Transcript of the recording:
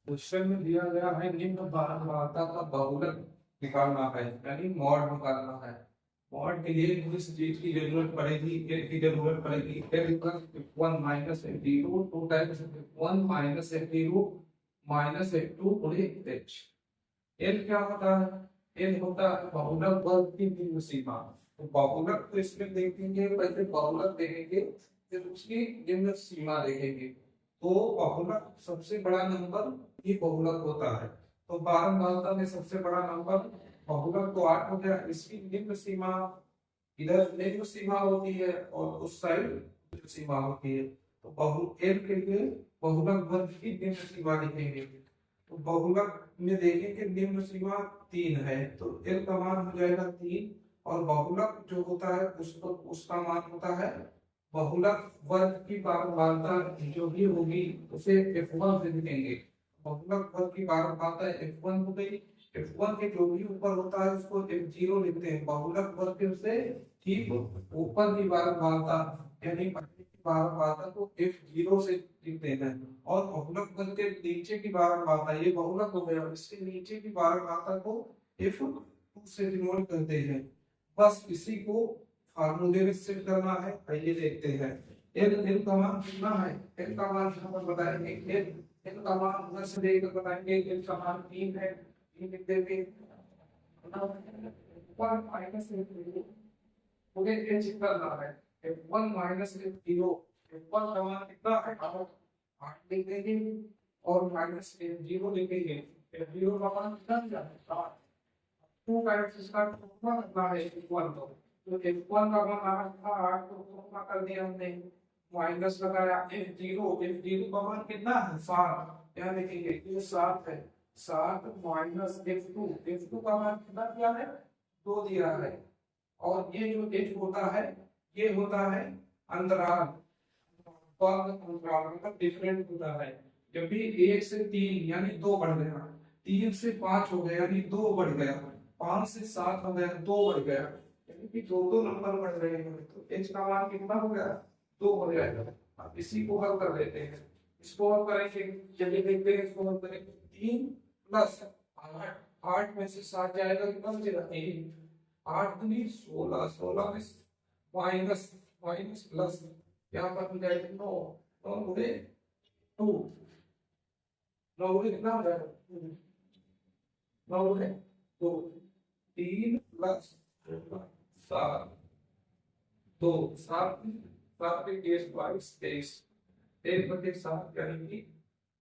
Question में दिया गया है निम्न बारंबारता का बहुलक निकालना है, यानी मॉड निकालना है। मॉड के लिए मुझे इस चीज की जरूरत पड़ेगी, एल की जरूरत पड़ेगी। L equal 1 minus F zero 2 times 1 minus F zero minus F two पूरे एच। एल क्या होता है? एल होता है बहुलक वर्ग की निम्न सीमा। तो बहुलक तो इसमें देखेंगे, पहले बहुलक देखेंगे फिर उसकी निम्न सीमा देखेंगे। तो बहुलक सबसे बड़ा नंबर ही बहुलक होता है। तो बारंबारता में सबसे बड़ा नंबर बहुलक तो 8 हो गया। इसकी निम्न सीमा, इधर निम्न सीमा होती है और उस साइड उच्च सीमा होती है। तो बहु एल के लिए बहुलक वर्ग की निम्न सीमा लिखेंगे। तो बहुलक में देखेंगे निम्न सीमा 3 है, तो एल का मान हो जाएगा 3। और बहुलक जो होता है उसका मान होता है बहुलक वर्ग की बारंबारता जो भी होगी उसे f1 से लिखेंगे। बहुलक वर्ग की बारंबारता f1 हो गई। f1 के जो भी ऊपर होता है उसको f0 लिखते हैं। बहुलक वर्ग से ठीक ऊपर की बारंबारता यानी बारंबारता को f0 से लिखते हैं। और बहुलक वर्ग के नीचे की बारंबारता, ये बहुलक हो गया, इसके नीचे की बारंबारता को f2 से डिनोट करते हैं। बस इसी को फार्मूले में सेट करना है। आइए देखते हैं। एल एल का मान कितना है? एल का मान यहाँ पर बताएंगे। एल एल का मान उधर से लेकर बताएंगे। एल का मान 3 है, 3 लिख देंगे। वन माइनस मुझे एच करना है। वन माइनस जीरो, वन का मान कितना है? 8 लिख देंगे और माइनस जीरो लिखेंगे। जीरो का मान कितना है? 2 टाइम्स इसका गुणा करना है इक्वल तो इक्वल का मान 8 था, 8 को गुणा कर दिया हमने, माइनस लगाया f0। f0 का मान कितना है? 7। यहाँ लिखेंगे ये 7 है। 7 माइनस f2, f2 का मान कितना दिया है? 2 दिया है। और ये जो h होता है ये होता है अंतराल, अंतराल मतलब डिफरेंट होता है। जब भी 1 से 3 यानी 2 बढ़ गया, 3 से 5 हो गया यानी 2 बढ़ गया, 5 से 7 हो गया 2 बढ़ गया, यानी कि दो दो नंबर बढ़ रहे हैं। तो h का मान कितना हो गया? 2 हो जाएगा। अब इसी को हल कर लेते हैं। इसको हल करेंगे, चलिए देखते हैं इसको हल करेंगे। 3 प्लस 8 में से 7 जाएगा कितना बचेगा? 3। 8 दूनी 16, 16 में माइनस माइनस प्लस, यहाँ पर हो जाएगा 9, 9 गुणे 2, 9 गुणे कितना हो जाएगा? 9 गुणे 2, 3 प्लस 7, 2 7 7 के केस 22 23, 1/7 यानी कि